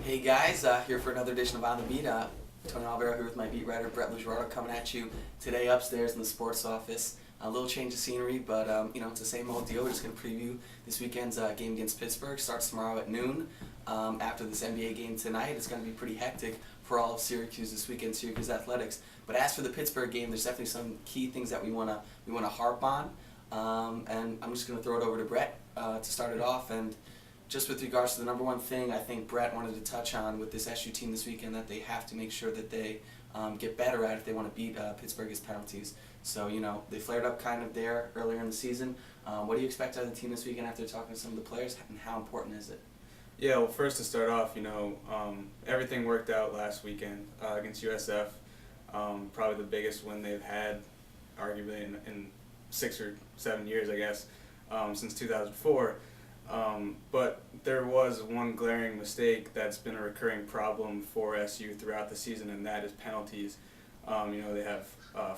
Hey guys, here for another edition of On the Beat. Tony Olivero here with my beat writer Brett LoGiurato coming at you today upstairs in the sports office. A little change of scenery, but it's the same old deal. We're just going to preview this weekend's game against Pittsburgh. Starts tomorrow at noon. After this NBA game tonight, it's going to be pretty hectic for all of Syracuse this weekend, Syracuse athletics. But as for the Pittsburgh game, there's definitely some key things that we want to harp on. And I'm just going to throw it over to Brett to start it off. And just with regards to the number one thing, I think Brett wanted to touch on with this SU team this weekend that they have to make sure that they get better at if they want to beat Pittsburgh's penalties. So, they flared up kind of there earlier in the season. What do you expect out of the team this weekend after talking to some of the players, and how important is it? Yeah, well, first to start off, everything worked out last weekend against USF. Probably the biggest win they've had, arguably, in 6 or 7 years, I guess, since 2004. But there was one glaring mistake that's been a recurring problem for SU throughout the season, and that is penalties. They have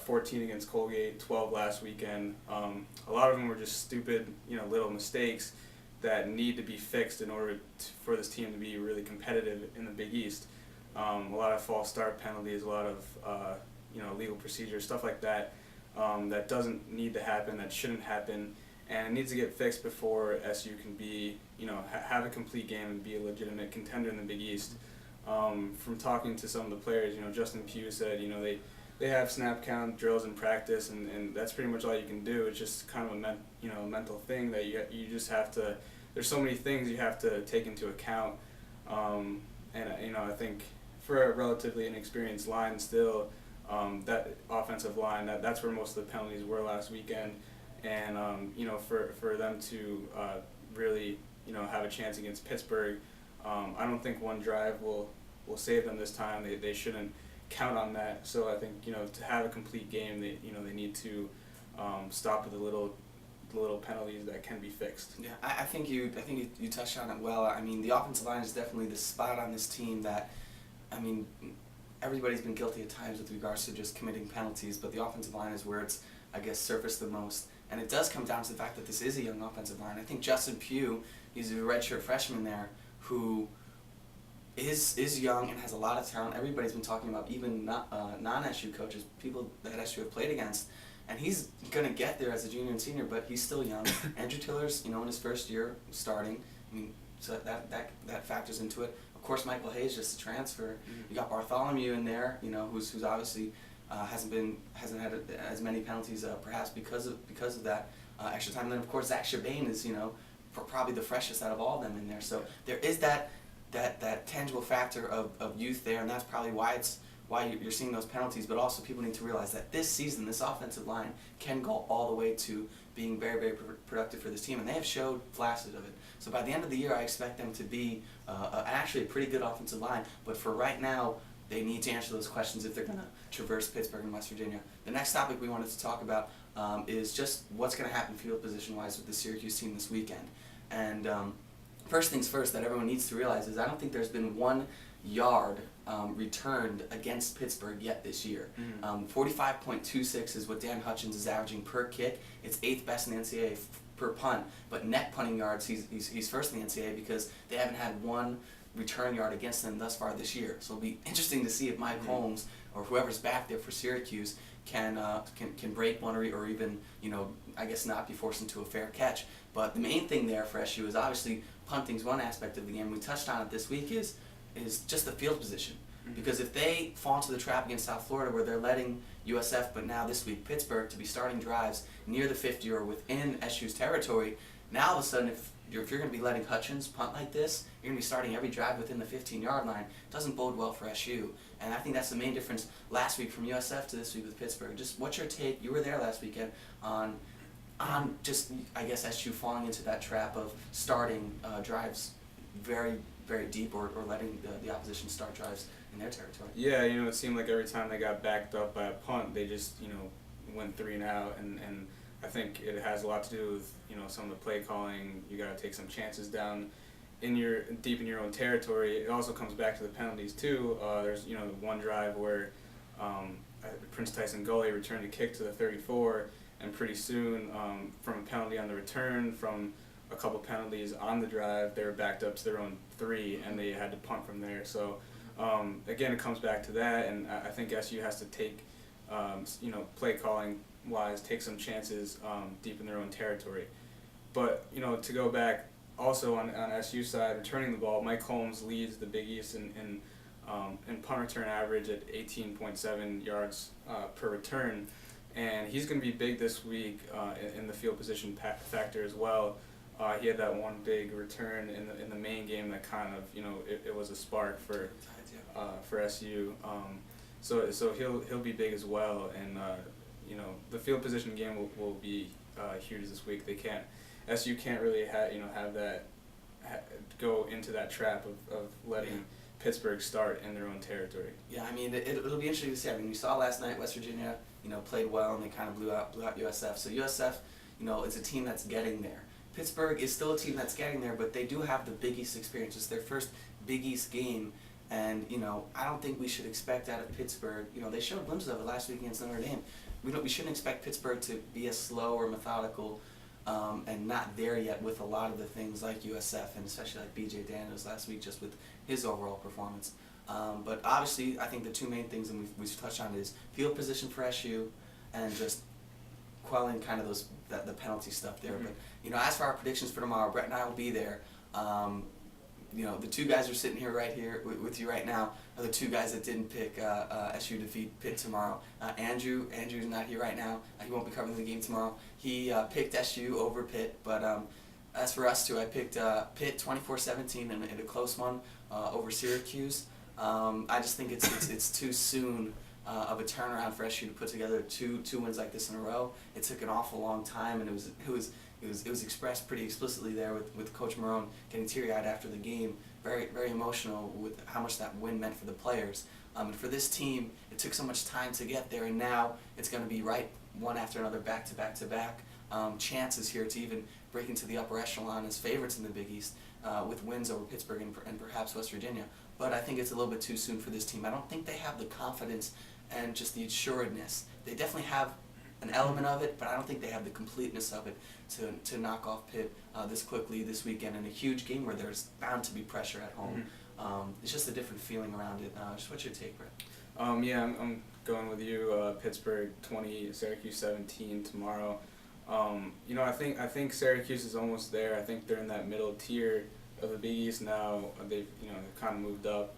14 against Colgate, 12 last weekend. A lot of them were just stupid, little mistakes that need to be fixed in order for this team to be really competitive in the Big East. A lot of false start penalties, a lot of legal procedures, stuff like that, that doesn't need to happen, that shouldn't happen. And it needs to get fixed before SU can be, have a complete game and be a legitimate contender in the Big East. From talking to some of the players, Justin Pugh said, they have snap count drills in practice, and that's pretty much all you can do. It's just kind of a mental thing that you just have to. There's so many things you have to take into account, and I think for a relatively inexperienced line still, that offensive line, that's where most of the penalties were last weekend. And for them to really have a chance against Pittsburgh, I don't think one drive will save them this time. They shouldn't count on that. So I think to have a complete game, they need to stop with the little penalties that can be fixed. Yeah, I think you touched on it well. I mean, the offensive line is definitely the spot on this team that, everybody's been guilty at times with regards to just committing penalties, but the offensive line is where it's, I guess, surfaced the most. And it does come down to the fact that this is a young offensive line. I think Justin Pugh, he's a redshirt freshman there, who is young and has a lot of talent. Everybody's been talking about, even non-SU coaches, people that SU have played against. And he's going to get there as a junior and senior, but he's still young. Andrew Tiller's, in his first year starting. So that factors into it. Of course, Michael Hayes just a transfer. You got Bartholomew in there, who's obviously hasn't had as many penalties, perhaps because of that extra time. And then of course Zach Chabane is probably the freshest out of all of them in there. So there is that tangible factor of youth there, and that's probably why you're seeing those penalties. But also people need to realize that this season this offensive line can go all the way to being very, very productive for this team, and they have showed flashes of it. So by the end of the year, I expect them to be actually a pretty good offensive line. But for right now, they need to answer those questions if they're going to traverse Pittsburgh and West Virginia. The next topic we wanted to talk about is just what's going to happen field position-wise with the Syracuse team this weekend. And first things first that everyone needs to realize is I don't think there's been 1 yard returned against Pittsburgh yet this year. 45.26 is what Dan Hutchins is averaging per kick. It's 8th best in the NCAA per punt. But net punting yards, he's first in the NCAA because they haven't had 1 return yard against them thus far this year. So it'll be interesting to see if Mike Holmes or whoever's back there for Syracuse can break one or even I guess not be forced into a fair catch. But the main thing there for SU is obviously punting's one aspect of the game. We touched on it this week is just the field position. Because if they fall into the trap against South Florida where they're letting USF, but now this week Pittsburgh, to be starting drives near the 50 or within SU's territory, now all of a sudden if you're going to be letting Hutchins punt like this, you're going to be starting every drive within the 15-yard line. It doesn't bode well for SU. And I think that's the main difference last week from USF to this week with Pittsburgh. Just what's your take, you were there last weekend, on just, I guess, SU falling into that trap of starting drives very, very deep or letting the opposition start drives in their territory? Yeah, it seemed like every time they got backed up by a punt, they just, went 3 and out, and I think it has a lot to do with some of the play calling. You got to take some chances down deep in your own territory. It also comes back to the penalties too. There's one drive where Prince Tyson Gully returned a kick to the 34, and pretty soon from a penalty on the return from a couple penalties on the drive. They were backed up to their own 3, and they had to punt from there. So again, it comes back to that, and I think SU has to take, play calling wise, take some chances deep in their own territory. But to go back also on SU side, returning the ball, Mike Holmes leads the Big East in punt return average at 18.7 yards per return, and he's going to be big this week in the field position factor as well. He had that one big return in the main game that kind of it was a spark for SU. So he'll be big as well, and the field position game will be huge this week. SU can't really have that go into that trap of letting Pittsburgh start in their own territory. Yeah, I mean it'll be interesting to see. I mean, we saw last night West Virginia played well, and they kind of blew out USF. So USF is a team that's getting there. Pittsburgh is still a team that's getting there, but they do have the Big East experience. It's their first Big East game, and I don't think we should expect out of Pittsburgh. They showed glimpses of it last week against Notre Dame. We shouldn't expect Pittsburgh to be as slow or methodical and not there yet with a lot of the things like USF, and especially like B.J. Daniels last week, just with his overall performance. But obviously, I think the two main things, and we've touched on it, is field position for SU and just quelling kind of the penalty stuff there. Mm-hmm. But as for our predictions for tomorrow, Brett and I will be there. The two guys who are sitting here with you right now are the two guys that didn't pick SU to defeat Pitt tomorrow. Andrew's not here right now. He won't be covering the game tomorrow. He picked SU over Pitt, but as for us two, I picked Pitt 24-17 in a close one over Syracuse. I just think it's too soon of a turnaround for SU to put together two wins like this in a row. It took an awful long time, and it was expressed pretty explicitly there with Coach Marone getting teary-eyed after the game. Very, very emotional with how much that win meant for the players. And for this team, it took so much time to get there, and now it's going to be right one after another, back-to-back-to-back chances here to even break into the upper echelon as favorites in the Big East with wins over Pittsburgh and perhaps West Virginia. But I think it's a little bit too soon for this team. I don't think they have the confidence and just the assuredness. They definitely have an element of it, but I don't think they have the completeness of it to knock off Pitt this quickly this weekend in a huge game where there's bound to be pressure at home. Mm-hmm. It's just a different feeling around it. Just what's your take, Brett? I'm going with you. Pittsburgh 20, Syracuse 17 tomorrow. I think Syracuse is almost there. I think they're in that middle tier of the Big East now. They've kind of moved up.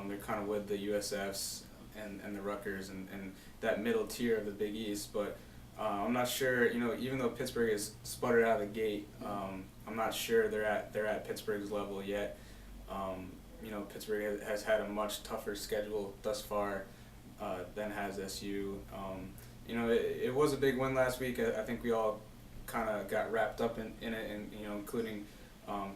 They're kind of with the USFs and the Rutgers and that middle tier of the Big East. But I'm not sure. Even though Pittsburgh is sputtered out of the gate, I'm not sure they're at Pittsburgh's level yet. Pittsburgh has had a much tougher schedule thus far than has SU. It was a big win last week. I think we all kind of got wrapped up in it, and including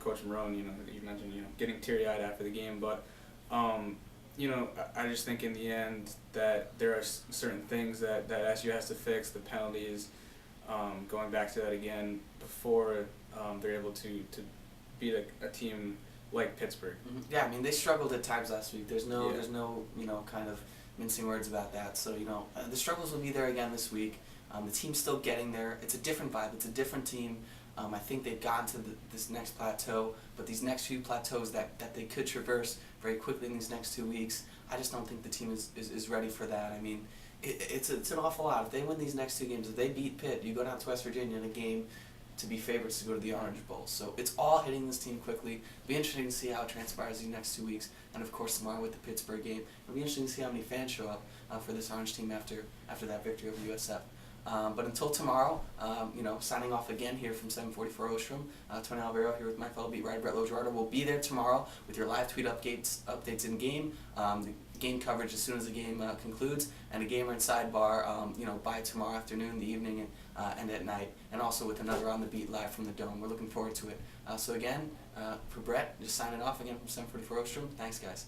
Coach Marone. You mentioned getting teary-eyed after the game, but I just think in the end that there are certain things that SU has to fix. The penalties, going back to that again, before they're able to beat a team like Pittsburgh. Mm-hmm. Yeah, I mean they struggled at times last week. There's no kind of mincing words about that. So the struggles will be there again this week. The team's still getting there. It's a different vibe. It's a different team. I think they've gotten to this next plateau, but these next few plateaus that they could traverse very quickly in these next 2 weeks, I just don't think the team is ready for that. I mean, it's an awful lot. If they win these next two games, if they beat Pitt, you go down to West Virginia in a game to be favorites to go to the Orange Bowl. So it's all hitting this team quickly. It'll be interesting to see how it transpires these next 2 weeks, and of course tomorrow with the Pittsburgh game. It'll be interesting to see how many fans show up for this Orange team after that victory over USF. But until tomorrow, signing off again here from 744 Ostrom. Tony Olivero here with my fellow beat writer Brett LoGiurato. We'll be there tomorrow with your live tweet updates in game, the game coverage as soon as the game concludes, and a gamer and sidebar, by tomorrow afternoon, the evening, and at night, and also with another On the Beat live from the Dome. We're looking forward to it. So again, for Brett, just signing off again from 744 Ostrom. Thanks, guys.